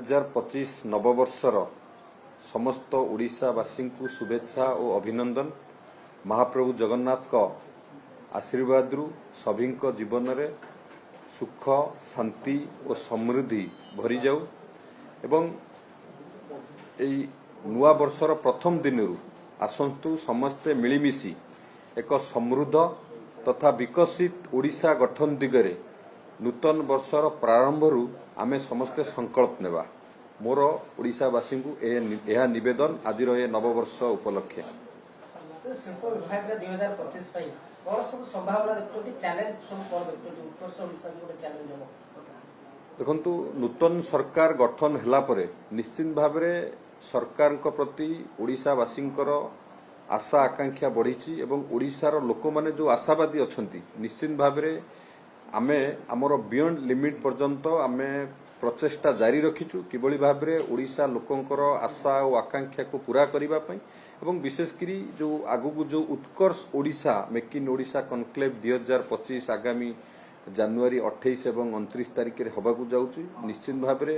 2025 नववर्षर समस्त ओडिशावासी को शुभेच्छा और अभिनंदन। महाप्रभु जगन्नाथ का आशीर्वाद सभी जीवन में सुख शांति और समृद्धि भरी जाऊ एवं नुआ वर्षर प्रथम दिन आसतु समस्ते मिलमिशि एक समृद्ध तथा विकसित ओडिशा गठन दिगरे नूतन वर्षर प्रारंभ आमे समस्ते संकल्प नेबा। मोर ओडिशावासी को यह निवेदन आज नववर्ष उपलक्षे। देखंतु नूतन सरकार गठन हला परे निश्चित भाव सरकार प्रति ओडिशावासी आशा आकांक्षा बढ़ी एवं ओडिशार लोक माने जो आशावादी अछंती निश्चित भाव आमे आमर बियॉन्ड लिमिट पर्यंत आमे प्रचेष्टा जारी रखीचु किबळी भाबरे ओडिशा लोकंकर आशा और आकांक्षा को पूरा करिबा पई एवं विशेषकरी जो आगु जो Utkarsh Odisha make in Odisha conclave 2025 आगामी जनवरी 28 एवं 29 तारिख रे होबाकू जाउची। निश्चित भाबरे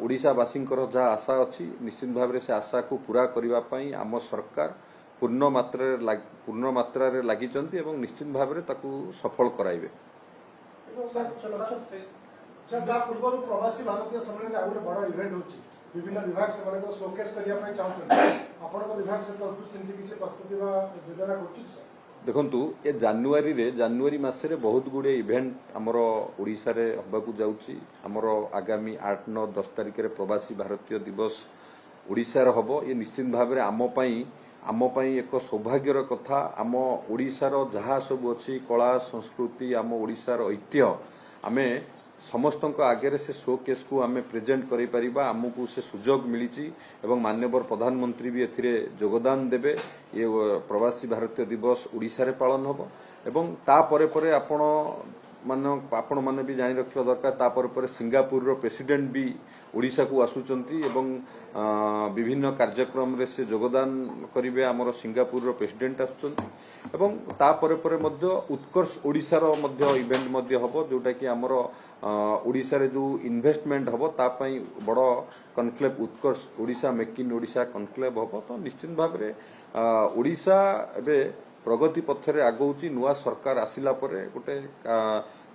ओडिशावासींकर जहाँ आशा अच्छी निश्चित भाव से आशा को पूरा करने पई आम सरकार पूर्ण मात्रा रे लगी निश्चित भाव सफल कराइबे। प्रवासी भारतीय सम्मेलन में आउट बड़ इवेंट होची विभिन्न विभाग से माने शोकेस करिया पई चाहछन आपण विभाग से किसी प्रस्तुति वा योजना करछि। देखंतु ए जानुआरी मासरे बहुत गुडे इवेंट हमर ओडिसा रे होबाकू जाउची। हमर आगामी 8, 9, 10 तारिख रे प्रवासी भारतीय दिवस ओडिसा रे होबो। ये निश्चित भाव रे आम पई एक सौभाग्यर कथा। आम ओडिसा रो जहा सब अछि कला संस्कृति आम ओडिसा रो ऐतिह्य आमे समस्त आगे से शोकेस को आमे प्रेजेंट करि परिबा आमको से सुजोग मिली एवं माननीय प्रधानमंत्री भी एथिरे योगदान देबे। ये प्रवासी भारतीय दिवस ओडिसा रे पालन होबो एवं ता परे परे आपण माने भी जानि रखिबा दरकार। ता परे परे सिंगापुर रो प्रेसिडेंट भी ओडिसा को आसुचंती एवं विभिन्न कार्यक्रम रे से योगदान करिवे। हमर सिंगापुर रो प्रेसिडेंट आसुचंती एवं ता परे परे मध्य उत्कर्ष ओडिसा रो मध्य इवेंट मध्य हबो जोटा कि हमर ओडिसा रे जो इन्वेस्टमेंट हबो ता पई बड़ conclave Utkarsh Odisha make in Odisha conclave हबो। तो निश्चित भाव रे ओडिसा एबे प्रगति पथरे आगौची। नुआ सरकार आसिला परे गोटे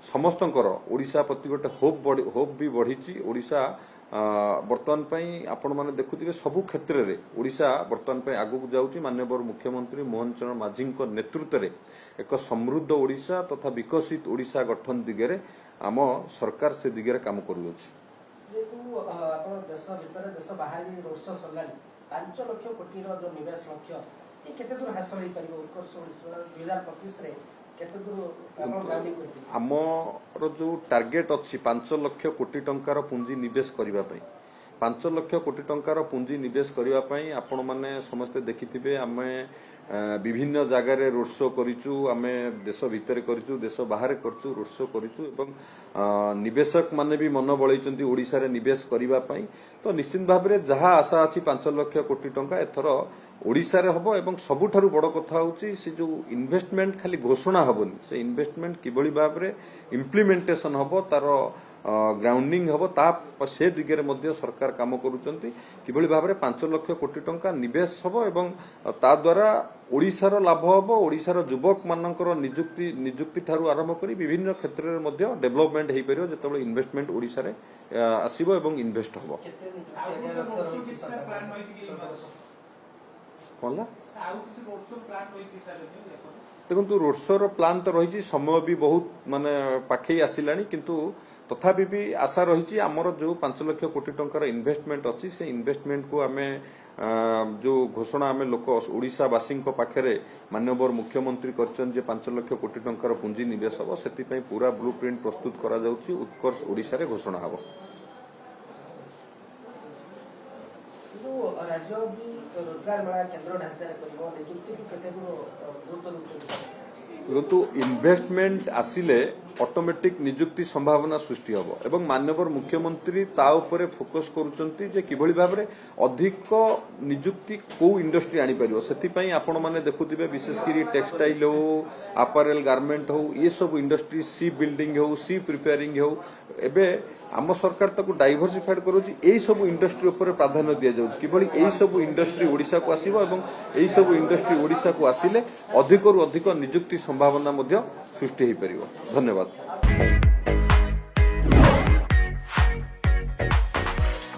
समस्तंकर ओडिसा प्रति गोटे होप भी बढ़ी। ओडिसा बर्तमान पई आपण माने देखुथिबे सबु क्षेत्र रे ओडिसा बर्तमान पई आगु जाउची। माननीय मुख्यमंत्री मोहन चरण माझी नेतृत्व रे एक समृद्ध ओडिसा तथा विकसित ओडिसा गठन दिगरे आम सरकार से दिगरे काम करूअछि। देश भीतर देश बाहर रोड शो सरलानी 5 लाख कोटी रो जो निवेश लक्ष्य केते दूर हासिल होई परिबो उत्कर्ष ओडिसा 2025 रे केते दूर आपण गाडी करबी। हमर जो टार्गेट अछि 5 लाख कोटी टंकार पुंजी निवेश करिबा पई 5 लाख कोटी टंकार पुंजी निवेश करिबा पई आपण माने समस्त देखिथिबे। आमे विभिन्न जगह रे रोड शो करिचु। आमे देश भीतर करिचु देश बाहर करचु रोड शो करिचु एवं निवेशक माने भी मन बळैचंती ओडिसा रे निवेश करिबा पई। तो निश्चित भाव रे जहा आशा अछि 5 लाख कोटी टंका एथर ओडिसा रे हबो एवं सबुठारु बड़ कथा होची से जो इन्वेस्टमेंट खाली घोषणा हबोनी से इन्वेस्टमेंट किबळी भाव रे इम्प्लीमेंटेशन हबो तार ग्राउंडिंग हबो ता से दिगरे मध्य सरकार काम करूचंती। किबळी भाव रे 5 लाख कोटी टंका निवेश हबो एवं ता द्वारा ओडिसा रो लाभ हबो। ओडिसा रो युवक मानकर नियुक्ति ठारू आरंभ करी विभिन्न क्षेत्र रे मध्य डेवलपमेंट हेई परियो जेतेबेले इन्वेस्टमेंट ओडिसा रे आसीबो एवं इन्वेस्ट हबो। देखो रोड शो रो प्लान तो रही समय भी बहुत माने पाखे आसिलानी किंतु तथापि भी आशा रही आमर जो 5 लाख कोटी टंकार इन्वेस्टमेंट अच्छी से इन्वेस्टमेंट को आमे जो घोषणा आमे लोक ओडिशावासी पाखे माननीय मुख्यमंत्री करछन जे 5 लाख कोटी टंकार पुंजी निवेश हबो सेति पई पूरा ब्लू प्रिंट प्रस्तुत करा जाउची। उत्कर्ष ओडिसा रे घोषणा हबो। राज्य भी रोजगार मेला केंद्र ढांचा करिवो नियुक्ति को केते गुरुत्व इन्वेस्टमेंट आसिले ऑटोमेटिक नियुक्ति संभावना सृष्टि हबो एवं माननीय मुख्यमंत्री ता उपरे फोकस करूचंती जे किभଳି भाबरे अधिक नियुक्ति को इंडस्ट्री आनी परियो। सेति पई आपण माने देखुथिबे विशेष करी टेक्सटाइल हो अपैरल गारमेंट हो ये सब इंडस्ट्री सी बिल्डिंग हो सी प्रिपेयरिंग हो एबे आम सरकार ताकू डाइभरसिफाइड करूची एई सब इंडस्ट्री ऊपर प्राधान्य दिया जाउची किबळी एई सब इंडस्ट्री ओडिशा को आसीबो एवं एई सब इंडस्ट्री ओडिशा को आसिले अधिक रु अधिक नियुक्ति संभावना मध्य सृष्टि होई परिबो। धन्यवाद।